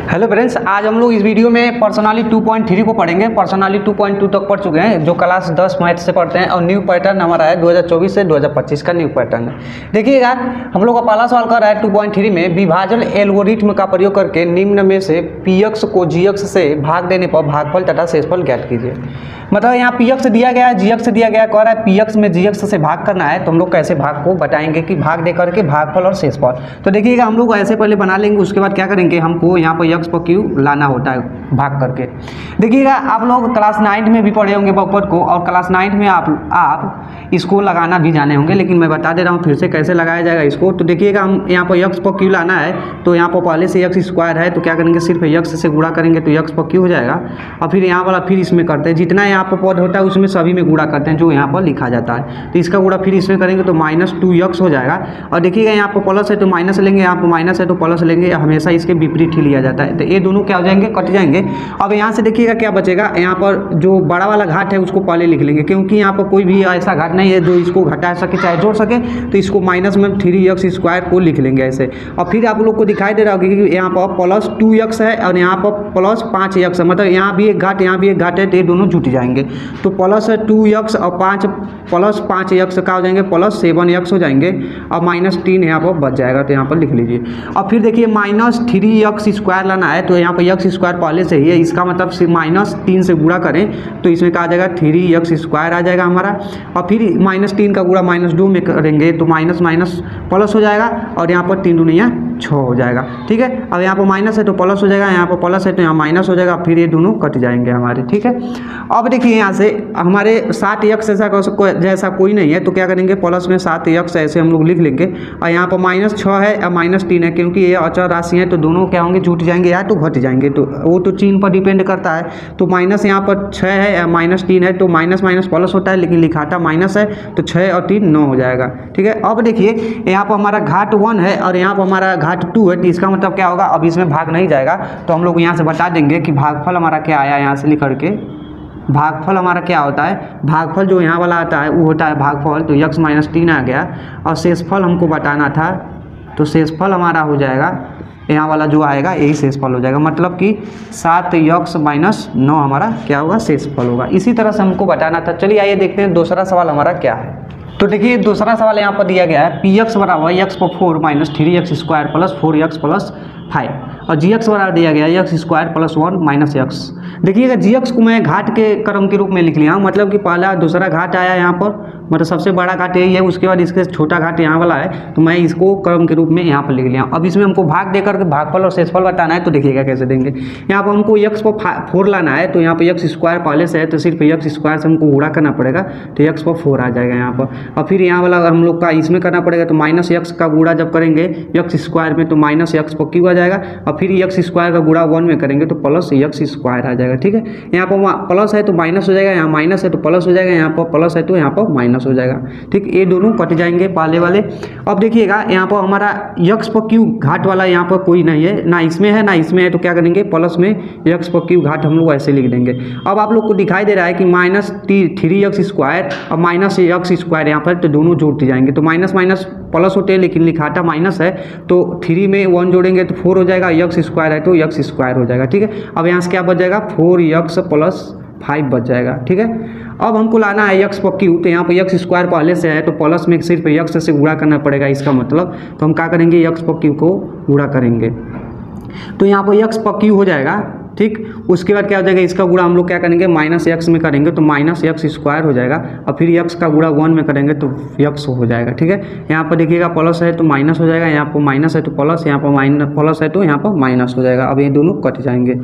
Hello friends, आज हम लोग इस वीडियो में पर्सनाली 2.3 को पढ़ेंगे। पर्सनाली 2.2 तक पढ़ चुके हैं, जो क्लास 10 मैथ से पढ़ते हैं, और न्यू पैटर्न हमारा है 2024 से 2025 का न्यू पैटर्न है। देखिएगा, हम लोग का पहला सवाल कर रहा है 2.3 में विभाजन एल्गोरिथ्म का प्रयोग करके निम्न में से पीएक्स को जीएक्स से भाग देने पर भागफल तथा शेषफल ज्ञात कीजिए। मतलब यहाँ पीएक्स दिया गया है, जीएक्स दिया गया है, कह रहा है पीएक्स में जीएक्स से भाग करना है। तो हम लोग कैसे भाग को बताएंगे कि भाग दे करके भागफल और शेषफल। तो देखिएगा, हम लोग ऐसे पहले बना लेंगे, उसके बाद क्या करेंगे, हमको यहाँ पर एक्स पर क्यू लाना होता है भाग करके। देखिएगा, आप लोग क्लास 9 में भी पढ़े होंगे बहुपद को, और क्लास 9 में आप इसको लगाना भी जाने होंगे, लेकिन मैं बता दे रहा हूँ फिर से कैसे लगाया जाएगा इसको। तो देखिएगा, हम यहाँ पर एक्स पर क्यू लाना है, तो यहाँ पर पहले से एक्स स्क्वायर है, तो क्या करेंगे, सिर्फ एक्स से गुणा करेंगे तो एक्स पर क्यू हो जाएगा। और फिर यहाँ वाला फिर इसमें करते हैं, जितना यहाँ पर पद होता है उसमें सभी में गुणा करते हैं जो यहाँ पर लिखा जाता है। तो इसका गुणा फिर इसमें करेंगे तो -2x हो जाएगा। और देखिएगा, यहाँ पर प्लस है तो माइनस लेंगे, यहाँ पर माइनस है तो प्लस लेंगे, हमेशा इसके विपरीत ही लिया जाता है। तो ये दोनों क्या हो जाएंगे, कट जाएंगे। अब यहाँ से देखिएगा क्या बचेगा, यहाँ पर जो बड़ा वाला घाट है उसको पहले लिख लेंगे, क्योंकि यहाँ पर कोई भी ऐसा घाट नहीं है जो इसको घटा सके चाहे जोड़ सके। तो इसको माइनस में 3x² को लिख लेंगे ऐसे। और फिर आप लोग को दिखाई दे रहा होगा कि यहाँ पर +2x है और यहाँ पर +5x है, मतलब यहाँ भी एक घाट यहाँ भी एक घाट है, तो ये दोनों जुट जाएंगे। तो +2x और 5 +5x का हो जाएंगे +7x हो जाएंगे, और -3 यहाँ पर बच जाएगा, तो यहाँ पर लिख लीजिए। और फिर देखिए -3x² लाना है, तो यहाँ पर x² पहले से ही है, इसका मतलब -3 से गुणा करें तो इसमें क्या आ जाएगा, 3x² आ जाएगा हमारा। और फिर -3 का गुणा -2 में करेंगे तो माइनस माइनस प्लस हो जाएगा, और यहाँ पर 3 दूनी 6 हो जाएगा। ठीक है, अब यहाँ पर माइनस है तो प्लस हो जाएगा, यहाँ पर प्लस है तो यहाँ माइनस हो जाएगा, फिर ये दोनों कट जाएंगे हमारे। ठीक है, अब देखिए यहाँ से हमारे 7x जैसा कोई नहीं है, तो क्या करेंगे, प्लस में 7x ऐसे हम लोग लिख लेंगे। और यहाँ पर -6 है और -3 है, क्योंकि ये अचर राशि है तो दोनों क्या होंगे, जुट जाएंगे या तो घट जाएंगे। तो वो तो चिन्ह पर डिपेंड करता है। तो माइनस यहाँ पर 6 है या -3 है, तो माइनस माइनस प्लस होता है, लेकिन लिखाटा माइनस है, तो 6 और 3 9 हो जाएगा। ठीक है, अब देखिए यहाँ पर हमारा घाट 1 है और यहाँ पर हमारा घाट 2 है, तो इसका मतलब क्या होगा, अब इसमें भाग नहीं जाएगा। तो हम लोग यहाँ से बता देंगे कि भागफल हमारा क्या आया, यहाँ से लिख करके भागफल हमारा क्या होता है। भागफल जो यहाँ वाला आता है वो होता है भागफल, तो x - 3 आ गया। और शेषफल हमको बताना था, तो शेषफल हमारा हो जाएगा यहाँ वाला जो आएगा यही शेषफल हो जाएगा, मतलब कि 7x - 9 हमारा क्या होगा, शेषफल होगा। इसी तरह से हमको बताना था। चलिए आइए देखते हैं दूसरा सवाल हमारा क्या है। तो देखिए, दूसरा सवाल यहाँ पर दिया गया है, px बराबर x पर 4 - 3x² + 4x + 5, और gx बराबर दिया गया है x² + 1 - x। देखिएगा, gx को मैं घाट के क्रम के रूप में लिख लिया हूँ, मतलब कि पहला दूसरा घाट आया यहाँ पर, मतलब सबसे बड़ा घाट यही है, उसके बाद इसके छोटा घाट यहाँ वाला है, तो मैं इसको क्रम के रूप में यहाँ पर लिख लिया हूँ। अब इसमें हमको भाग देकर के भागफल और शेषफल बताना है, तो देखिएगा कैसे देंगे। यहाँ पर हमको x पर 4 लाना है, तो यहाँ पर x² पहले से है, तो सिर्फ x² से हमको गुणा करना पड़ेगा, तो x पर 4 आ जाएगा यहाँ पर। और फिर यहाँ वाला हम लोग का इसमें करना पड़ेगा, तो -x का गुणा जब करेंगे x² में तो -x पर क्यू आ जाएगा, और फिर x² का गुणा 1 में करेंगे तो +x² आ जाएगा। ठीक है, यहाँ पर प्लस है तो माइनस हो जाएगा, यहाँ माइनस है तो प्लस हो जाएगा, यहाँ पर प्लस है तो यहाँ पर माइनस हो जाएगा। ठीक, ये दोनों कट जाएंगे पहले वाले। अब देखिएगा, यहाँ पर हमारा x पर क्यू घाट वाला यहाँ पर कोई नहीं है, ना इसमें है ना इसमें है, तो क्या करेंगे, प्लस में x पर क्यू घाट हम लोग ऐसे लिख देंगे। अब आप लोग को दिखाई दे रहा है कि -3x² और -x² यहाँ पर, तो दोनों जुड़ जाएंगे। तो माइनस माइनस प्लस होते हैं, लेकिन लिखाटा माइनस है, तो 3 में 1 जोड़ेंगे तो 4 हो जाएगा, x² है तो x² हो जाएगा। ठीक है, अब यहाँ से क्या बच जाएगा, 4x + 5 बच जाएगा। ठीक है, अब हमको लाना है x पर क्यू, तो यहाँ पर x² पहले से है, तो प्लस में सिर्फ x से गुणा करना पड़ेगा, इसका मतलब। तो हम क्या करेंगे, x पर क्यू को गुणा करेंगे, तो यहाँ पर x पर क्यू हो जाएगा। ठीक, उसके बाद क्या हो जाएगा, इसका गुणा हम लोग क्या करेंगे, -x में करेंगे तो -x² हो जाएगा, और फिर x का गुणा 1 में करेंगे तो x हो जाएगा। ठीक है, यहाँ पर देखिएगा प्लस है तो माइनस हो जाएगा, यहाँ पर माइनस है तो प्लस, यहाँ पर प्लस है तो यहाँ पर माइनस हो जाएगा। अब ये दोनों कट जाएंगे।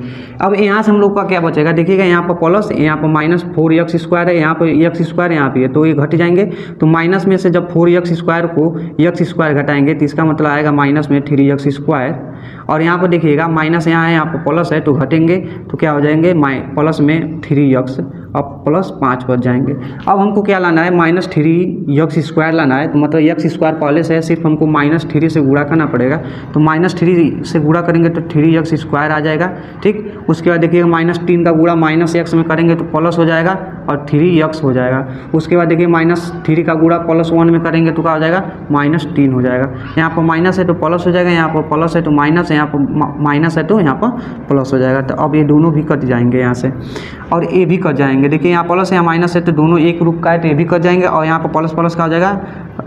अब यहाँ से हम लोग का क्या बचेगा, देखिएगा यहाँ पर प्लस, यहाँ पर -4x² है, यहाँ पर x² यहाँ पे है, तो ये घट जाएंगे। तो माइनस में से जब 4x² को x² घटाएंगे तो इसका मतलब आएगा माइनस में 3x²। और यहाँ पर देखिएगा माइनस यहाँ है, यहाँ पर प्लस है तो घटेंगे, तो क्या हो जाएंगे, प्लस में 3x अब प्लस 5 बच जाएंगे। अब हमको क्या लाना है, -3 लाना है। तो मतलब x² पहले से है, सिर्फ हमको -3 से गुणा करना पड़ेगा। तो -3 से गुणा करेंगे तो 3x² आ जाएगा। ठीक, उसके बाद देखिएगा -3 का गुणा -x में करेंगे तो प्लस हो जाएगा और 3x हो जाएगा। उसके बाद देखिए -3 का गुणा +1 में करेंगे तो क्या हो जाएगा, -3 हो जाएगा। यहाँ पर माइनस है तो प्लस हो जाएगा, यहाँ पर प्लस है तो माइनस है, यहाँ पर माइनस है तो यहाँ पर प्लस हो जाएगा। तो अब ये दोनों भी कट जाएंगे यहाँ से, और ये भी कट जाएंगे। देखिए यहाँ प्लस है, यहाँ माइनस है, तो दोनों एक रूप का है तो ये भी कट जाएंगे। और यहाँ पर प्लस प्लस का हो जाएगा,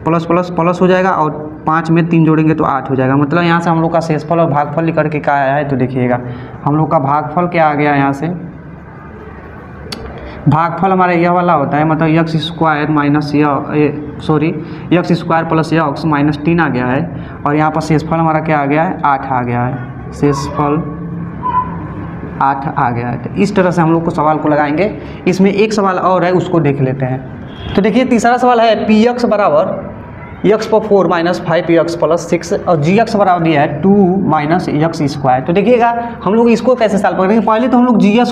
प्लस प्लस प्लस हो जाएगा, और 5 में 3 जोड़ेंगे तो 8 हो जाएगा। मतलब यहाँ से हम लोग का शेषफल और भागफल निकल के क्या आया है, तो देखिएगा हम लोग का भागफल क्या आ गया। यहाँ से भागफल हमारा यह वाला होता है, मतलब x² + x -3 आ गया है। और यहाँ पर शेषफल हमारा क्या आ गया है, 8 आ गया है। शेषफल 8 आ गया है। तो इस तरह से हम लोग को सवाल को लगाएंगे। इसमें एक सवाल और है, उसको देख लेते हैं। तो देखिए तीसरा सवाल है, px बराबर x/4 - 5x + 6 और gx बराबर दिया है 2 - x²। तो देखिएगा हम लोग इसको कैसे सॉल्व करेंगे। पहले तो हम लोग gx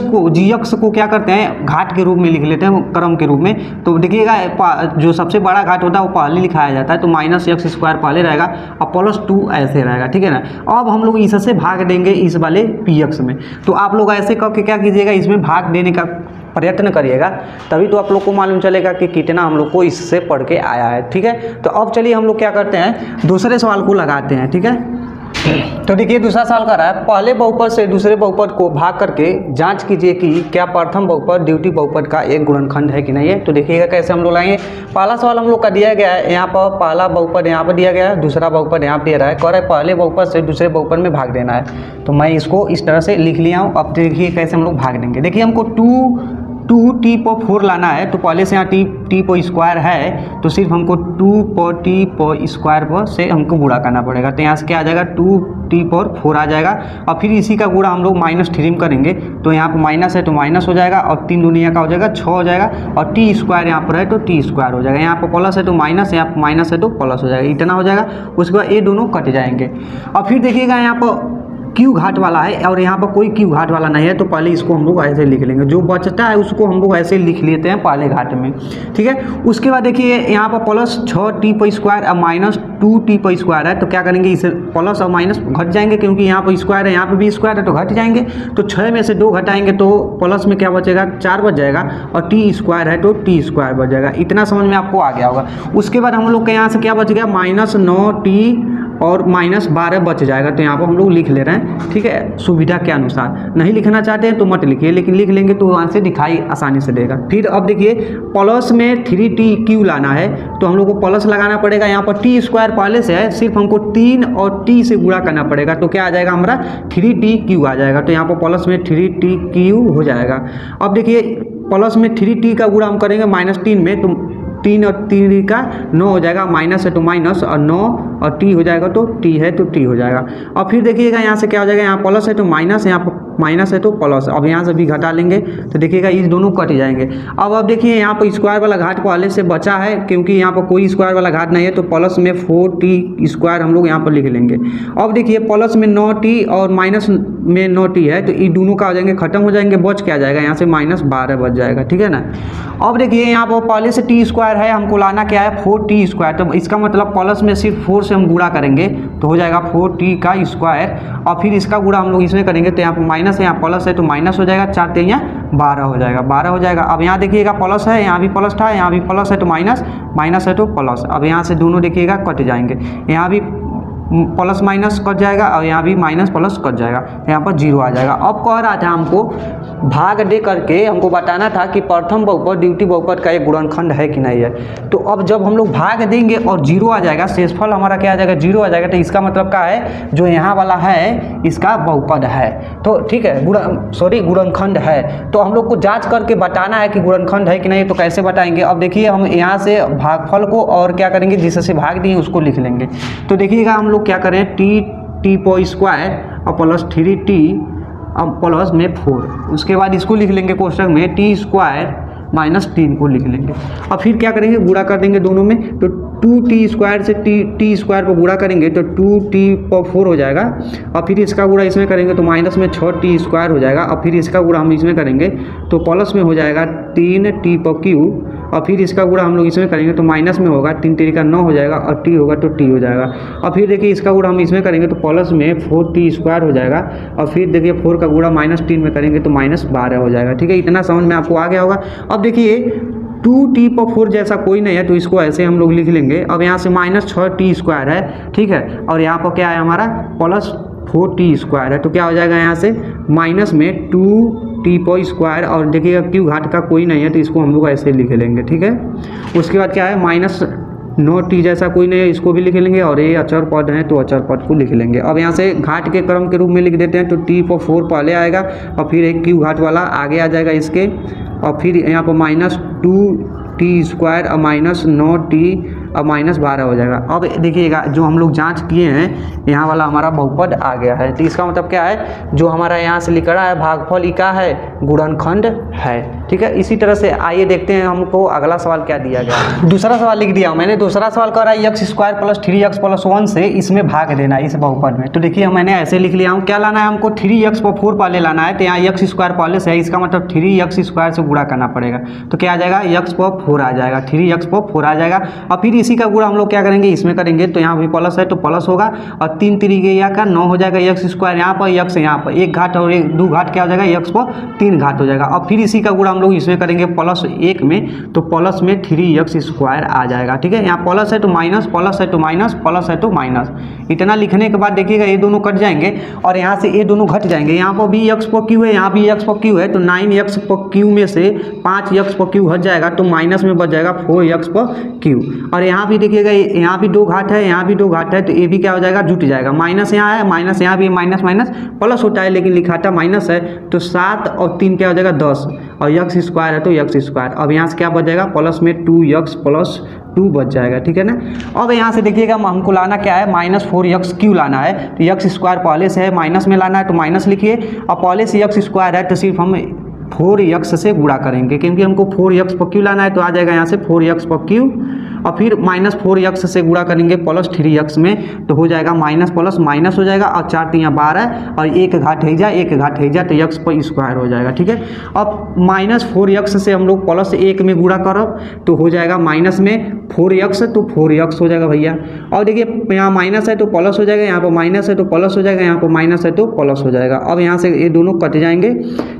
को क्या करते हैं, घाट के रूप में लिख लेते हैं, क्रम के रूप में। तो देखिएगा जो सबसे बड़ा घाट होता है वो पहले लिखाया जाता है, तो -x² पहले रहेगा और +2 ऐसे रहेगा, ठीक है ना। अब हम लोग इससे भाग देंगे इस वाले px में। तो आप लोग ऐसे करके क्या कीजिएगा, इसमें भाग देने का प्रयत्न करिएगा, तभी तो आप लोग को मालूम चलेगा कि कितना हम लोग को इससे पढ़ के आया है, ठीक है। तो अब चलिए हम लोग क्या करते हैं, दूसरे सवाल को लगाते हैं, ठीक है। तो देखिए दूसरा सवाल कर रहा है, पहले बहुपद से दूसरे बहुपद को भाग करके जांच कीजिए कि क्या प्रथम बहुपद द्वितीय बहुपद का एक गुणनखंड है कि नहीं है। तो देखिएगा कैसे हम लोग लाएंगे। पहला सवाल हम लोग का दिया गया है, यहाँ पर पहला बहुपद यहाँ पर दिया गया है, दूसरा बहुपद यहाँ पर दे रहा है, कह रहा है पहले बहुपद से दूसरे बहुपद में भाग देना है। तो मैं इसको इस तरह से लिख लिया हूँ। अब देखिए कैसे हम लोग भाग देंगे। देखिए हमको 2t/4 लाना है, तो पहले से यहाँ t/² है, तो सिर्फ हमको 2t/² से हमको गुणा करना पड़ेगा। तो यहाँ से क्या आ जाएगा, 2t/4 आ जाएगा। और फिर इसी का गुणा हम लोग -3 में करेंगे, तो यहाँ पर माइनस है तो माइनस हो जाएगा, और 3 दूनी का हो जाएगा 6 हो जाएगा, और t² यहाँ पर है तो t² हो जाएगा। यहाँ पर प्लस है तो माइनस, यहाँ पर माइनस है तो प्लस हो जाएगा, इतना हो जाएगा। उसके बाद ये दोनों कट जाएंगे। और फिर देखिएगा यहाँ पर क्यू घाट वाला है और यहाँ पर कोई क्यू घाट वाला नहीं है, तो पहले इसको हम लोग ऐसे लिख लेंगे। जो बचता है उसको हम लोग ऐसे लिख लेते हैं पहले घाट में, ठीक है। उसके बाद देखिए यहाँ पर +6t/² और -2t/² है, तो क्या करेंगे, इसे प्लस और माइनस घट जाएंगे, क्योंकि यहाँ पर स्क्वायर है, यहाँ पर भी स्क्वायर है, तो घट जाएंगे। तो 6 में से 2 घटाएंगे तो प्लस में क्या बचेगा, 4 बच जाएगा, और t² है तो t² बच जाएगा। इतना समझ में आपको आ गया होगा। उसके बाद हम लोग के यहाँ से क्या बच गया, -9t और -12 बच जाएगा। तो यहाँ पर हम लोग लिख ले रहे हैं, ठीक है, सुविधा के अनुसार। नहीं लिखना चाहते हैं तो मत लिखिए, लेकिन लिख लेंगे तो वहाँ से दिखाई आसानी से देगा। फिर अब देखिए प्लस में 3t³ लाना है, तो हम लोग को प्लस लगाना पड़ेगा। यहाँ पर t² पहले से है, सिर्फ हमको 3 और t से गुणा करना पड़ेगा, तो क्या आ जाएगा हमारा 3t³ आ जाएगा। तो यहाँ पर प्लस में 3t³ हो जाएगा। अब देखिए प्लस में 3t का गुणा हम करेंगे -3 में, तो 3 और 3 का 9 हो जाएगा, माइनस है तो माइनस, और 9 और t हो जाएगा तो t है तो t हो जाएगा। और फिर देखिएगा यहाँ से क्या हो जाएगा, यहाँ प्लस है तो माइनस, यहाँ पर माइनस है तो प्लस। अब यहाँ से भी घटा लेंगे तो देखिएगा ये दोनों कट जाएंगे। अब देखिए यहाँ पर स्क्वायर वाला घाट पहले से बचा है, क्योंकि यहाँ पर कोई स्क्वायर वाला घाट नहीं है, तो प्लस में 4t² हम लोग यहाँ पर लिख लेंगे। अब देखिए प्लस में 9t और माइनस में 9t है, तो ये दोनों का हो जाएंगे, खत्म हो जाएंगे, बच क्या जाएगा, यहाँ से -12 बच जाएगा, ठीक है ना। अब देखिए यहाँ पर पहले से t² है, हमको लाना क्या है 4t², तो इसका मतलब प्लस में सिर्फ 4 से हम गुणा करेंगे तो हो जाएगा 4t², और फिर इसका गुणा हम लोग इसमें करेंगे, तो यहाँ पर माइनस है, यहाँ प्लस है तो माइनस हो जाएगा, 4 × 3 = 12 हो जाएगा, 12 हो जाएगा। अब यहाँ देखिएगा प्लस है, यहाँ भी प्लस था, यहाँ भी प्लस है तो माइनस, माइनस है तो प्लस। अब यहाँ से दोनों देखिएगा कट जाएंगे, यहाँ भी प्लस माइनस कट जाएगा और यहाँ भी माइनस प्लस कट जाएगा, यहाँ पर 0 आ जाएगा। अब कह रहा था हमको भाग दे करके हमको बताना था कि प्रथम बहुपद द्वितीय बहुपद का एक गुणनखंड है कि नहीं है। तो अब जब हम लोग भाग देंगे और 0 आ जाएगा, शेषफल हमारा क्या आ जाएगा, 0 आ जाएगा, तो इसका मतलब क्या है, जो यहाँ वाला है इसका बहुपद है, तो ठीक है, गुणनखंड है। तो हम लोग को जांच करके बताना है कि गुणनखंड है कि नहीं। तो कैसे बताएंगे, अब देखिए हम यहाँ से भागफल को और क्या करेंगे, जिससे भाग दिए उसको लिख लेंगे। तो देखिएगा हम लोग क्या करें, t² और प्लस 3t अब प्लस में 4, उसके बाद इसको लिख लेंगे कोष्टक में t² - 3 को लिख लेंगे। और फिर क्या करेंगे, गुणा कर देंगे दोनों में, तो 2t² से t² पर गुणा करेंगे तो 2t/4 हो जाएगा, और फिर इसका गुणा इसमें करेंगे तो माइनस में 6t² हो जाएगा, और फिर इसका गुणा हम इसमें करेंगे तो प्लस में हो जाएगा 3t/3, और फिर इसका गुणा हम लोग इसमें करेंगे तो माइनस में होगा 3 3 का 9 हो जाएगा, और t होगा तो t हो जाएगा। और फिर देखिए इसका गुणा हम इसमें करेंगे तो प्लस में 4t² हो जाएगा, और फिर देखिए 4 का गुणा -3 में करेंगे तो -12 हो जाएगा। ठीक है, इतना समझ में आपको आ गया होगा। अब देखिए 2t/4 जैसा कोई नहीं है तो इसको ऐसे हम लोग लिख लेंगे। अब यहाँ से -6t² है, ठीक है, और यहाँ पर क्या है हमारा +4t² है, तो क्या हो जाएगा यहाँ से माइनस में 2t/², और देखिएगा क्यू घाट का कोई नहीं है तो इसको हम लोग ऐसे लिख लेंगे। ठीक है, उसके बाद क्या है -9t जैसा कोई नहीं है, इसको भी लिख लेंगे, और ये अचर पद है तो अचर पद को लिख लेंगे। अब यहाँ से घाट के क्रम के रूप में लिख देते हैं, तो t/4 पहले आएगा और फिर एक क्यू घाट वाला आगे आ जाएगा इसके, और फिर यहाँ पर -2t² और -9t और -12 हो जाएगा। अब देखिएगा जो हम लोग जांच किए हैं यहाँ वाला हमारा बहुपद आ गया है, तो इसका मतलब क्या है, जो हमारा यहाँ से लिख रहा है भागफल ई का है, गुणनखंड है। ठीक है, इसी तरह से आइए देखते हैं हमको अगला सवाल क्या दिया गया। दूसरा सवाल लिख दिया मैंने। दूसरा सवाल कर रहा है x² + 3x + 1 से इसमें भाग देना है इस बहुपद में। तो देखिए मैंने ऐसे लिख लिया हूँ, क्या लाना है हमको 3x/4 पहले लाना है, तो यहाँ x² पहले से है, इसका मतलब 3x² से गुणा करना पड़ेगा, तो क्या आ जाएगा x/4 आ जाएगा, 3x/4 आ जाएगा। और फिर इसी का गुणा हम लोग क्या करेंगे इसमें करेंगे, तो यहाँ भी प्लस है तो प्लस होगा, और 3 3 का 9 हो जाएगा, x² यहाँ पर, x यहाँ पर, एक घाट और एक 2 घाट क्या हो जाएगा, x पर 3 घाट हो जाएगा। और फिर इसी का गुणा हम लोग इसमें करेंगे +1 में, तो प्लस में 3x² आ जाएगा। ठीक है, यहाँ प्लस है तो माइनस, प्लस है तो माइनस, प्लस है तो माइनस। इतना लिखने के बाद देखिएगा ये दोनों कट जाएंगे और यहाँ से ये दोनों घट जाएंगे। यहाँ पर भी x/q है, यहाँ भी x/q है, तो 9x/q में से 5x/q हट जाएगा, तो माइनस में बच जाएगा 4x/q। और यहाँ भी देखिएगा यहाँ भी 2 घाट है, यहाँ भी 2 घाट है, तो ये भी क्या हो जाएगा, जुट जाएगा। माइनस यहाँ है, माइनस यहाँ भी, माइनस माइनस प्लस होता है लेकिन लिखाता माइनस है, तो 7 और 3 क्या हो जाएगा 10, और x² है तो x²। अब यहाँ से क्या बच जाएगा, प्लस में 2x + 2 बच जाएगा। ठीक है ना। अब यहाँ से देखिएगा हमको लाना क्या है, -4x³ लाना है, तो x² पहले से है, माइनस में लाना है तो माइनस लिखिए, और पहले से x² है तो सिर्फ हम 4x से गुणा करेंगे, क्योंकि हमको 4x/q लाना है, तो आ जाएगा यहाँ से 4x/q, और फिर -4x से गुणा करेंगे +3x में, तो हो जाएगा माइनस प्लस माइनस हो जाएगा, और 4 3 12, और एक घाट है जा, एक घाट है जा, तो x² हो जाएगा। ठीक है, अब -4x से हम लोग +1 में गुणा करब तो हो जाएगा माइनस में 4x, तो 4x हो जाएगा भैया। और देखिए यहाँ माइनस है तो प्लस हो जाएगा, यहाँ पर माइनस है तो प्लस हो जाएगा, यहाँ पर माइनस है तो प्लस हो जाएगा। अब यहाँ से ये दोनों कट जाएंगे।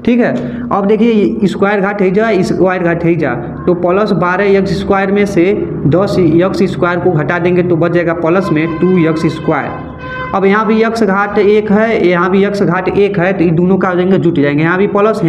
ठीक है, अब देखिए स्क्वायर घाट है जा, स्क्वायर घाट है जा, तो +12x² में से 10x² को घटा देंगे तो बच जाएगा प्लस में 2x²। अब यहाँ भी x घाट 1 है, यहाँ भी x घाट 1 है, तो ये दोनों का हो जाएंगे, जुट जाएंगे। यहाँ भी प्लस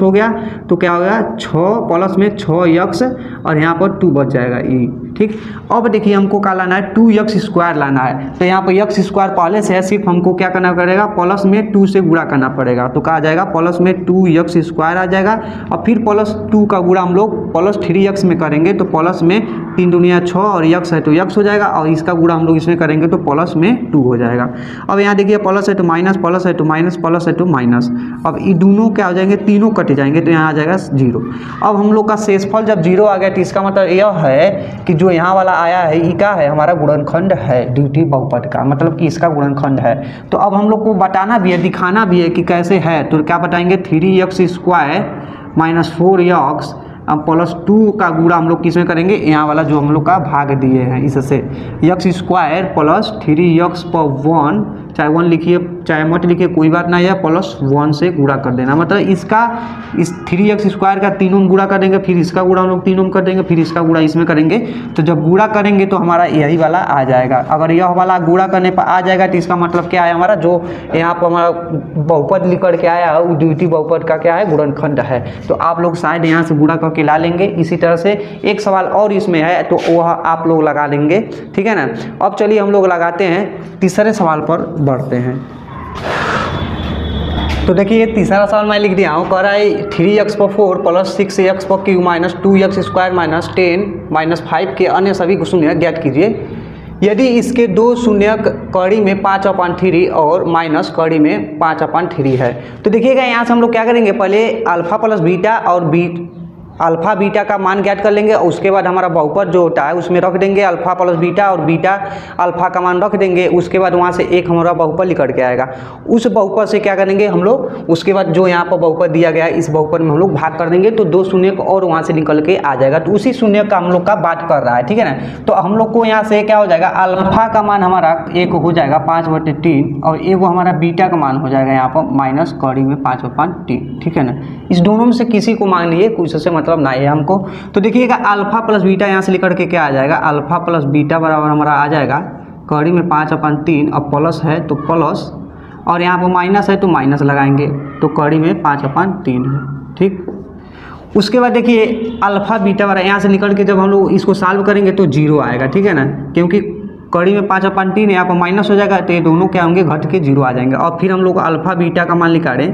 हो गया, तो क्या हो गया 6 प्लस में 6x, और यहाँ पर 2 बच जाएगा ई। ठीक, अब देखिए हमको क्या लाना है, 2x² लाना है, तो यहाँ पर x² पहले से है, सिर्फ हमको क्या करना पड़ेगा, प्लस में 2 से गुणा करना पड़ेगा, तो क्या आ जाएगा प्लस में 2x² आ जाएगा, और फिर +2 का गुणा हम लोग +3x में करेंगे, तो प्लस में 3 दूनिया 6, और x है तो x हो जाएगा, और इसका गुणा हम लोग इसमें करेंगे तो प्लस में 2 हो जाएगा। अब यहाँ देखिए प्लस है तो माइनस, प्लस है तो माइनस, प्लस है तो माइनस। अब ये दोनों क्या हो जाएंगे, तीनों कट जाएंगे, तो यहाँ आ जाएगा 0। अब हम लोग का शेषफल जब 0 आ गया, तो इसका मतलब यह है कि जो यहाँ वाला आया है ई का है, हमारा गुणनखंड है द्वितीय बहुपद का, मतलब कि इसका गुणनखंड है। तो अब हम लोग को बताना भी है, दिखाना भी है कि कैसे है, तो क्या बताएंगे, 3x² - 4x +2 का गुणा हम लोग किसमें करेंगे, यहाँ वाला जो हम लोग का भाग दिए हैं इससे, x² + 3x/1, चाहे 1 लिखिए चाहे मत लिखिए कोई बात नहीं है, +1 से गुणा कर देना, मतलब इसका इस 3x² का 3 ओम गुणा कर देंगे, फिर इसका गुणा हम लोग 3 ओम कर देंगे, फिर इसका गुणा इसमें करेंगे, तो जब गुणा करेंगे तो हमारा यही वाला आ जाएगा। अगर यह वाला गुणा करने पर आ जाएगा तो इसका मतलब क्या है, हमारा जो यहाँ पर हमारा बहुपद लिख करके आया है वो द्वितीय बहुपद का क्या है, गुणनखंड है। तो आप लोग शायद यहाँ से गुणा करके ला लेंगे। इसी तरह से एक सवाल और इसमें है, तो वह आप लोग लगा लेंगे। ठीक है ना। अब चलिए हम लोग लगाते हैं, तीसरे सवाल पर बढ़ते हैं। तो देखिए तीसरा सवाल मैं लिख दिया हूँ, कह रहा है 3x/4 + 6x/q - 2x² - 10 - 5 के अन्य सभी शून्य ज्ञात कीजिए यदि इसके 2 शून्य कड़ी में 5/3 और माइनस कड़ी में 5/3 है। तो देखिएगा यहाँ से हम लोग क्या करेंगे, पहले अल्फा + बीटा और अल्फा बीटा का मान ज्ञात कर लेंगे और उसके बाद हमारा बहुपद जो होता है उसमें रख देंगे अल्फा प्लस बीटा और बीटा अल्फा का मान रख देंगे। उसके बाद वहाँ से एक हमारा बहुपद निकल के आएगा। उस बहुपद से क्या करेंगे हम लोग, उसके बाद जो यहाँ पर बहुपद दिया गया है इस बहुपद में हम लोग भाग कर देंगे तो 2 शून्य और वहाँ से निकल के आ जाएगा। तो उसी शून्य का हम लोग का बात कर रहा है, ठीक है ना। तो हम लोग को यहाँ से क्या हो जाएगा, अल्फा का मान हमारा एक हो जाएगा 5/3 और एक हमारा बीटा का मान हो जाएगा यहाँ पर माइनस कड़ी में 5/3, ठीक है ना। इस दोनों में से किसी को मान लिए, कुछ से मतलब ना है हमको। तो देखिएगा अल्फा प्लस बीटा यहाँ से लेकर के क्या आ जाएगा, अल्फा प्लस बीटा बराबर हमारा आ जाएगा कड़ी में 5/3 और प्लस है तो प्लस और यहाँ पर माइनस है तो माइनस लगाएंगे तो कड़ी में 5/3 है, ठीक। उसके बाद देखिए अल्फा बीटा बराबर यहाँ से निकल के जब हम लोग इसको सॉल्व करेंगे तो 0 आएगा, ठीक है ना, क्योंकि कड़ी में 5/3 यहाँ पर माइनस हो जाएगा तो ये दोनों क्या होंगे, घट के 0 आ जाएंगे। और फिर हम लोग अल्फा बीटा का मान निकालें।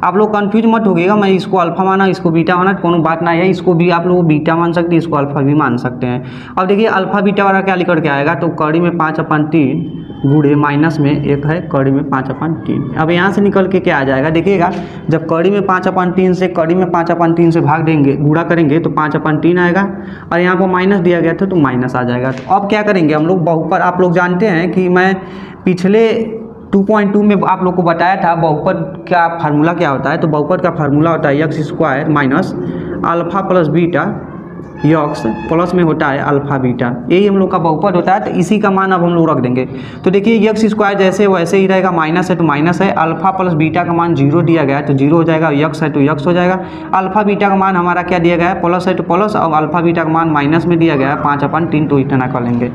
आप लोग कंफ्यूज मत होइएगा, मैं इसको अल्फा माना इसको बीटा माना कोनो बात ना है, इसको भी आप लोग बीटा मान सकते हैं, इसको अल्फा भी मान सकते हैं। अब देखिए अल्फा बीटा वाला क्या लिख के आएगा, तो कड़ी में 5/3 गुड़े माइनस में एक है कड़ी में 5/3। अब यहाँ से निकल के क्या आ जाएगा, देखिएगा जब कड़ी में 5/3 से कड़ी में 5/3 से भाग देंगे, गुणा करेंगे तो 5/3 आएगा और यहाँ पर माइनस दिया गया था तो माइनस आ जाएगा। तो अब क्या करेंगे हम लोग, बहुपद आप लोग जानते हैं कि मैं पिछले 2.2 में आप लोग को बताया था बहुपद का फार्मूला क्या होता है। तो बहुपद का फार्मूला होता है x² minus alpha plus beta x plus में होता है अल्फा बीटा, यही हम लोग का बहुपद होता है। तो इसी का मान अब हम लोग रख देंगे। तो देखिए x² जैसे वैसे ही रहेगा, माइनस है तो माइनस है, अल्फा प्लस बीटा का मान 0 दिया गया है तो 0 हो जाएगा, यक्स है तो यक्स हो जाएगा। अल्फा बीटा का मान हमारा क्या दिया गया है, प्लस है तो प्लस, और अल्फा बीटा का मान माइनस में दिया गया है 5/3, तो इतना कर लेंगे।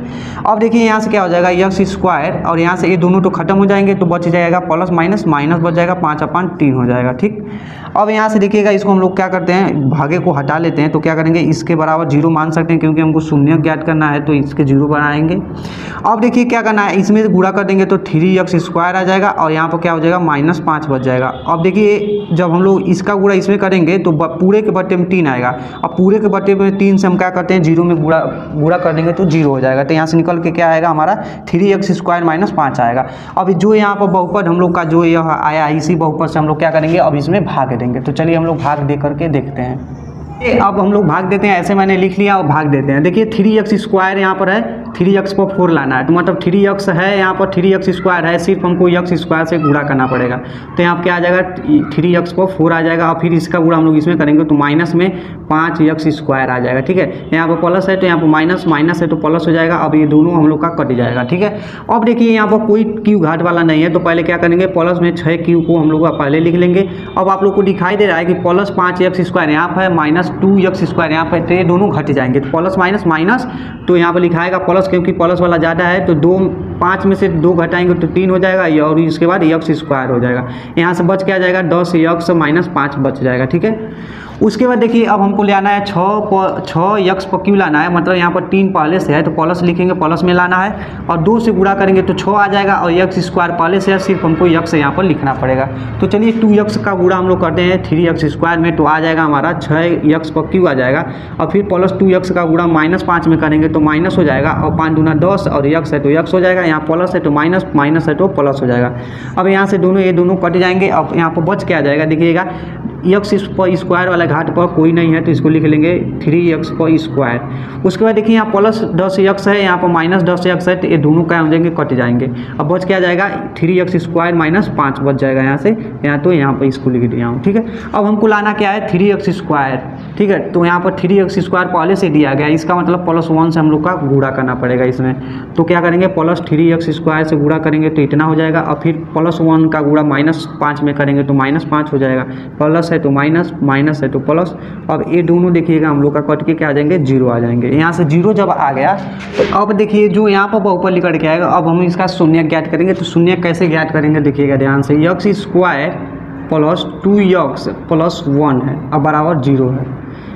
अब देखिए यहाँ से क्या हो जाएगा x² और यहाँ से ये दोनों तो खत्म हो जाएंगे तो बच जाएगा प्लस माइनस, माइनस बच जाएगा 5/3 हो जाएगा, ठीक। अब यहाँ से देखिएगा इसको हम लोग क्या करते हैं, भागे को हटा लेते हैं। तो क्या करेंगे, इसके बराबर 0 मान सकते हैं क्योंकि हमको शून्य ज्ञात करना है तो इसके 0 बनाएंगे। अब देखिए क्या करना है, इसमें गुणा कर देंगे तो 3x² आ जाएगा और यहाँ पर क्या हो जाएगा -5 बच जाएगा। अब देखिए जब हम लोग इसका गुणा इसमें करेंगे तो पूरे के बट्टे में 3 आएगा और पूरे के बट्टे में 3 से हम क्या करते हैं 0 में गुणा कर देंगे तो 0 हो जाएगा। तो यहाँ से निकल के क्या आएगा हमारा 3x² -5 आएगा। अब जो यहाँ पर बहुपद हम लोग का जो यह आया इसी बहुपद से हम लोग क्या करेंगे, अब इसमें भाग देंगे। तो चलिए हम लोग भाग दे करके देखते हैं। अब हम लोग भाग देते हैं, ऐसे मैंने लिख लिया और भाग देते हैं। देखिए 3x² यहाँ पर है, 3x पर 4 लाना है तो मतलब 3x है यहाँ पर, 3x² है, सिर्फ हमको x² से गुणा करना पड़ेगा। तो यहाँ पर क्या आ जाएगा 3x पर 4 आ जाएगा और फिर इसका गुणा हम लोग इसमें करेंगे तो माइनस में 5x² आ जाएगा, ठीक है। यहाँ पर प्लस है तो यहाँ पर माइनस, माइनस है तो प्लस हो जाएगा। अब ये दोनों हम लोग का कट जाएगा, ठीक है। अब देखिए यहाँ पर कोई क्यू घाट वाला नहीं है तो पहले क्या करेंगे, प्लस में 6q को हम लोग पहले लिख लेंगे। अब आप लोग को दिखाई दे रहा है कि प्लस 5x² यहाँ पर है, माइनस 2x² यहाँ पर, तो ये दोनों घट जाएंगे। तो प्लस माइनस माइनस, तो यहाँ पर लिखाएगा प्लस क्योंकि प्लस वाला ज़्यादा है तो 5 में से 2 घटाएंगे तो 3 हो जाएगा और इसके बाद x² हो जाएगा। यहाँ से बच के आ जाएगा 10x -5 बच जाएगा, ठीक है। उसके बाद देखिए अब हमको ले आना है 6x पर क्यों लाना है, मतलब यहाँ पर 3 पहले से है तो प्लस लिखेंगे, प्लस में लाना है और 2 से गुणा करेंगे तो 6 आ जाएगा और x² पहले से है, सिर्फ हमको x यहाँ पर लिखना पड़ेगा। तो चलिए 2x का गुणा हम लोग करते हैं 3x² में तो आ जाएगा हमारा 6x पर क्यों आ जाएगा और फिर प्लस 2x का गुणा -5 में करेंगे तो माइनस हो जाएगा और 5 दूना 10 और x है तो x हो जाएगा, यहाँ प्लस है तो माइनस, माइनस है तो प्लस हो जाएगा। अब यहाँ से ये दोनों कट जाएंगे। अब यहाँ पर बच के आ जाएगा, देखिएगा x² वाला घाट पर कोई नहीं है तो इसको लिख लेंगे 3x²। उसके बाद देखिए यहाँ प्लस 10x है, यहाँ पर माइनस 10x है तो ये दोनों क्या हो जाएंगे, कट जाएंगे। अब बच क्या जाएगा 3x² -5 बच जाएगा यहाँ से, तो यहाँ पर इसको लिख दिया हूँ, ठीक है। अब हमको लाना क्या है 3x², ठीक है। तो यहाँ पर 3x² पहले से दिया गया, इसका मतलब +1 से हम लोग का गुणा करना पड़ेगा इसमें। तो क्या करेंगे प्लस 3x² से गुणा करेंगे तो इतना हो जाएगा और फिर +1 का गुणा -5 में करेंगे तो -5 हो जाएगा, प्लस है तो माइनस, माइनस है तो प्लस। अब ये दोनों देखिएगा हम लोग का कट के क्या आ जाएंगे 0 आ जाएंगे। यहाँ से 0 जब आ गया तो अब देखिए जो यहाँ पर बहुपद लिख के आएगा, अब हम इसका शून्य ज्ञात करेंगे। तो शून्य कैसे ज्ञात करेंगे देखिएगा ध्यान से, x² + 2x + 1 है अब बराबर 0 है,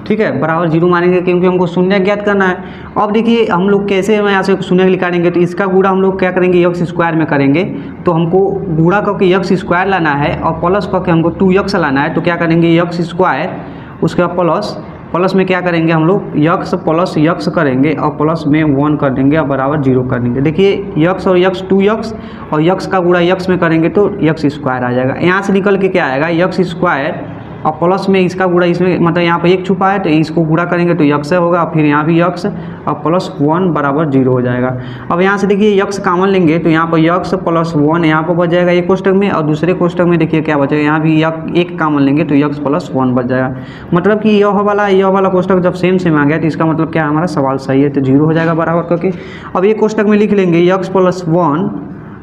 ठीक है। बराबर 0 मानेंगे क्योंकि हमको शून्य ज्ञात करना है। अब देखिए हम लोग कैसे में यहाँ से शून्य निकालेंगे, तो इसका गुणा हम लोग क्या करेंगे x² में करेंगे। तो हमको गुणा करके x² लाना है और प्लस करके हमको 2x लाना है। तो क्या करेंगे x², उसके बाद प्लस में क्या करेंगे हम लोग x + x करेंगे और प्लस में 1 कर देंगे और बराबर 0 कर देंगे। देखिए x और x 2x और x का गुणा x में करेंगे तो x² आ जाएगा। यहाँ से निकल के क्या आएगा x² और प्लस में इसका गुणा इसमें, मतलब यहाँ पर एक छुपा है तो इसको गुणा करेंगे तो यक्स होगा, फिर यहाँ भी यक्स और प्लस 1 बराबर 0 हो जाएगा। अब यहाँ से देखिए यक्स कॉमन लेंगे तो यहाँ पर यक्स प्लस 1 यहाँ पर बच जाएगा एक कोष्टक में, और दूसरे कोष्टक में देखिए क्या बचेगा, यहाँ भी एक कॉमन लेंगे तो यक्स प्लस 1 बच जाएगा। मतलब कि यह वाला कोष्टक जब सेम आ गया तो इसका मतलब क्या, हमारा सवाल सही है, तो 0 हो जाएगा बराबर करके। अब एक कोष्टक में लिख लेंगे यक्स प्लस 1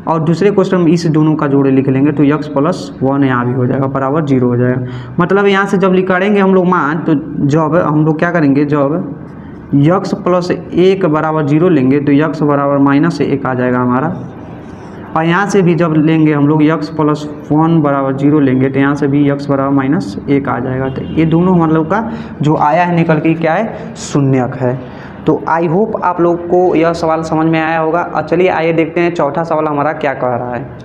और दूसरे क्वेश्चन में इस दोनों का जोड़े लिख लेंगे तो यक्स प्लस 1 यहाँ भी हो जाएगा बराबर 0 हो जाएगा। मतलब यहाँ से जब निकालेंगे हम लोग मान, तो जब हम लोग क्या करेंगे, जब यक्स प्लस 1 बराबर 0 लेंगे तो यक्स बराबर माइनस 1 आ जाएगा हमारा। और यहाँ से भी जब लेंगे हम लोग यक्स प्लस 1 बराबर 0 लेंगे तो यहाँ से भी यक्स बराबर माइनस 1 आ जाएगा। तो ये दोनों हम लोग का जो आया है निकल के क्या है, शून्यक है। तो आई होप आप लोग को यह सवाल समझ में आया होगा। और चलिए आइए देखते हैं चौथा सवाल हमारा क्या कह रहा है।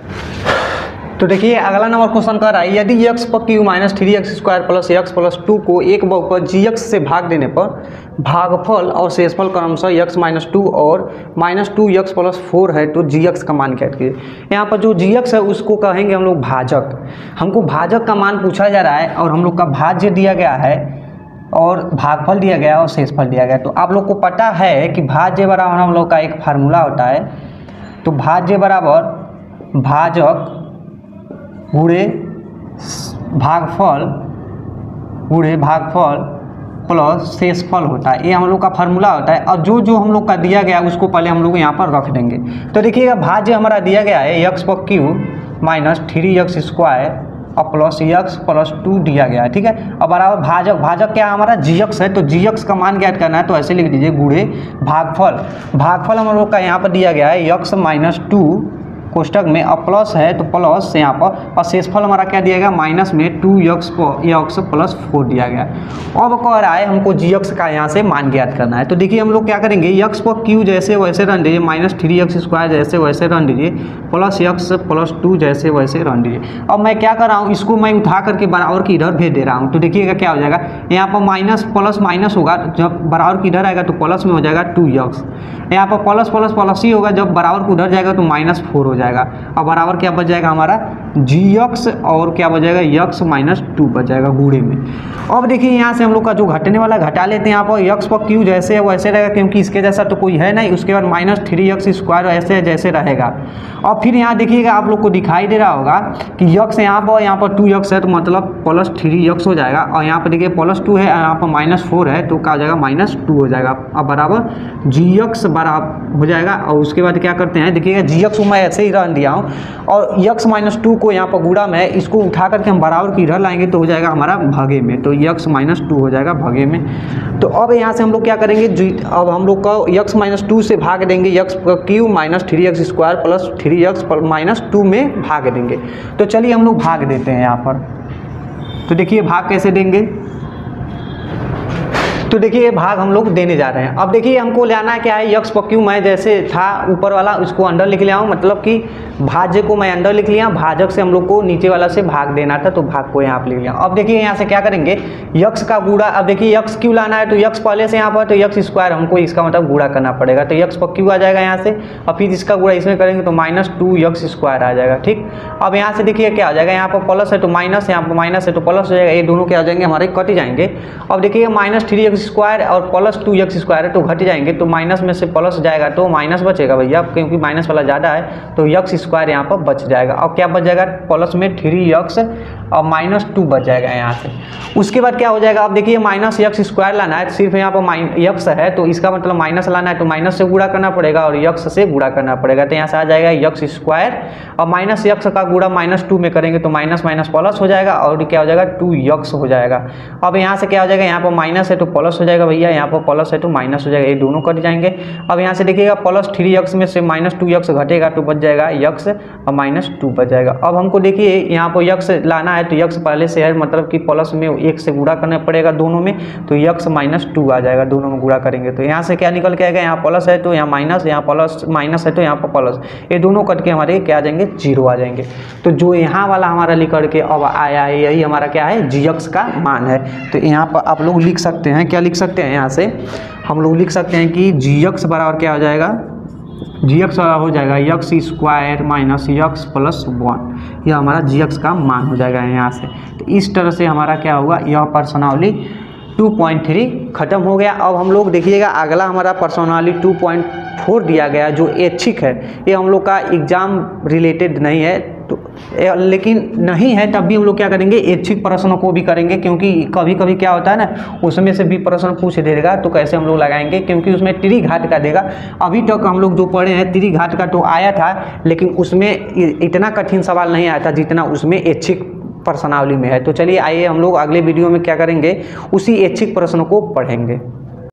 तो देखिए अगला नंबर क्वेश्चन कह रहा है, यदि x पर Q minus 3x² plus x plus 2 को एक बहुपद gx से भाग देने पर भागफल और शेषफल क्रमशः x माइनस 2 और माइनस 2x प्लस 4 है तो gx का मान क्या कीजिए। यहाँ पर जो gx है उसको कहेंगे हम लोग भाजक। हमको भाजक का मान पूछा जा रहा है और हम लोग का भाज्य दिया गया है और भागफल दिया गया और शेषफल दिया गया। तो आप लोग को पता है कि भाज्य बराबर हम लोग का एक फार्मूला होता है, तो भाज्य बराबर भाजक गुणे भागफल प्लस शेषफल होता है, ये हम लोग का फार्मूला होता है। और जो हम लोग का दिया गया उसको पहले हम लोग यहाँ पर रख देंगे। तो देखिएगा भाज्य हमारा दिया गया है x पर क्यू माइनस 3x² और प्लस x प्लस 2 दिया गया है, ठीक है। अब बराबर भाजक क्या हमारा gx है, तो gx का मान ज्ञात करना है तो ऐसे लिख दीजिए गुणे भागफल हम लोग का यहाँ पर दिया गया है x माइनस 2 कोष्टक में, अब प्लस है तो प्लस यहाँ पर, और शेषफल हमारा क्या दिया गया माइनस में 2x प्लस 4 दिया गया। अब कह रहा है हमको gx का यहाँ से मान ज्ञात करना है। तो देखिए हम लोग क्या करेंगे, x पर q जैसे वैसे रन दीजिए, माइनस 3x² जैसे वैसे रन दीजिए, प्लस x प्लस 2 जैसे वैसे रन दीजिए। अब मैं क्या कर रहा हूँ, इसको मैं उठा करके बराबर की इधर भेज दे रहा हूँ। तो देखिएगा क्या हो जाएगा, यहाँ पर माइनस प्लस माइनस होगा, जब बराबर की इधर आएगा तो प्लस में हो जाएगा 2x, यहाँ पर प्लस प्लस प्लस ही होगा, जब बराबर को उधर जाएगा तो माइनस 4 हो जाएगा। अब बराबर क्या बच जाएगा हमारा gx और क्या बच जाएगा x माइनस 2 बच जाएगा गुणे में। अब देखिए यहाँ से हम लोग का जो घटने वाला घटा लेते हैं, यहाँ पर x पर q जैसे है वैसे रहेगा क्योंकि इसके जैसा तो कोई है नहीं। उसके बाद माइनस 3x² ऐसे जैसे रहेगा। और फिर यहाँ देखिएगा आप लोग को दिखाई दे रहा होगा कि x यहाँ पर 2x है तो मतलब प्लस 3x हो जाएगा, और यहाँ पर देखिए प्लस 2 है, यहाँ पर माइनस 4 है तो क्या हो जाएगा माइनस 2 हो जाएगा। अब बराबर gx बराबर हो जाएगा। और उसके बाद क्या करते हैं, देखिएगा gx को मैं ऐसे ही रन दिया हूँ और x माइनस 2 को यहाँ पर गुणा में इसको उठा करके हम बराबर की इधर लाएंगे तो हो जाएगा हमारा भागे में, तो x माइनस 2 हो जाएगा भागे में। तो अब यहाँ से हम लोग क्या करेंगे, अब हम लोग का x माइनस 2 से भाग देंगे, x का Q minus 3x² plus 3x minus 2 में भाग देंगे। तो चलिए हम लोग भाग देते हैं यहाँ पर। तो देखिए भाग कैसे देंगे, तो देखिए भाग हम लोग देने जा रहे हैं। अब देखिए हमको लेना है क्या है, x पर क्यू मैं जैसे था ऊपर वाला उसको अंदर लिख लिया हूँ, मतलब कि भाज्य को मैं अंदर लिख लिया, भाजक से हम लोग को नीचे वाला से भाग देना था तो भाग को यहाँ पर लिख लिया। अब देखिए यहाँ से क्या करेंगे, x का गुणा, अब देखिए x क्यू लाना है तो x पहले से यहाँ पर, तो x² हमको इसका मतलब गुणा करना पड़ेगा, तो x पर क्यू आ जाएगा यहाँ से, और फिर इसका गुणा इसमें करेंगे तो माइनस 2x² आ जाएगा, ठीक। अब यहाँ से देखिए क्या हो जाएगा, यहाँ पर प्लस है तो माइनस, यहाँ पर माइनस है तो प्लस हो जाएगा, ये दोनों क्या हो जाएंगे हमारे कट जाएंगे। अब देखिए माइनस 3x² और प्लस 2x² है तो घट जाएंगे, तो माइनस में से प्लस जाएगा तो माइनस बचेगा भैया, क्योंकि माइनस वाला ज़्यादा है तो x² यहाँ पर बच जाएगा। और क्या बच जाएगा, प्लस में 3x और माइनस 2 बच जाएगा यहाँ से। उसके बाद क्या हो जाएगा, अब देखिए माइनस x² लाना है, सिर्फ यहाँ पर x है तो इसका मतलब माइनस लाना है तो माइनस से गुणा करना पड़ेगा और x से गुणा करना पड़ेगा, तो यहाँ से आ जाएगा x² और माइनस x का गुणा माइनस 2 में करेंगे तो माइनस माइनस प्लस हो जाएगा और क्या हो जाएगा 2x हो जाएगा। अब यहाँ से क्या हो जाएगा, यहाँ पर माइनस है तो प्लस हो जाएगा भैया, यहाँ पर प्लस है तो माइनस हो जाएगा, ये दोनों कट जाएंगे। अब यहाँ से देखिएगा प्लस 3x में से माइनस 2x घटेगा तो बच जाएगा x और माइनस 2 बच जाएगा। अब हमको देखिए यहाँ पर x लाना है तो x पहले से है, मतलब कि प्लस में 1 से गुणा करना पड़ेगा दोनों में, तो x माइनस 2 आ जाएगा, दोनों में गुणा करेंगे तो यहाँ से क्या निकल के आएगा, यहाँ प्लस है तो यहाँ माइनस, यहाँ प्लस माइनस है तो यहाँ पर प्लस, ये दोनों कट के हमारे क्या आ जाएंगे 0 आ जाएंगे। तो जो यहाँ वाला हमारा लिख के अब आया है यही हमारा क्या है gx का मान है। तो यहाँ पर आप लोग लिख सकते हैं, क्या लिख सकते हैं, यहाँ से हम लोग लिख सकते हैं कि gx बराबर क्या हो जाएगा, जी एक्स हो जाएगा x square minus x plus 1, यह हमारा जी एक्स का मान हो जाएगा यहाँ से। तो इस तरह से हमारा क्या होगा, यह प्रश्नावली 2.3 खत्म हो गया। अब हम लोग देखिएगा अगला हमारा प्रश्नावली 2.4 दिया गया जो ऐच्छिक है। ये हम लोग का एग्जाम रिलेटेड नहीं है तो लेकिन नहीं है तब भी हम लोग क्या करेंगे, ऐच्छिक प्रश्नों को भी करेंगे, क्योंकि कभी कभी क्या होता है ना, उसमें से भी प्रश्न पूछ देगा तो कैसे हम लोग लगाएंगे, क्योंकि उसमें त्रिघात का देगा। अभी तक हम लोग जो पढ़े हैं त्रिघात का तो आया था, लेकिन उसमें इतना कठिन सवाल नहीं आया था जितना उसमें ऐच्छिक प्रश्नावली में है। तो चलिए आइए हम लोग अगले वीडियो में क्या करेंगे, उसी ऐच्छिक प्रश्नों को पढ़ेंगे।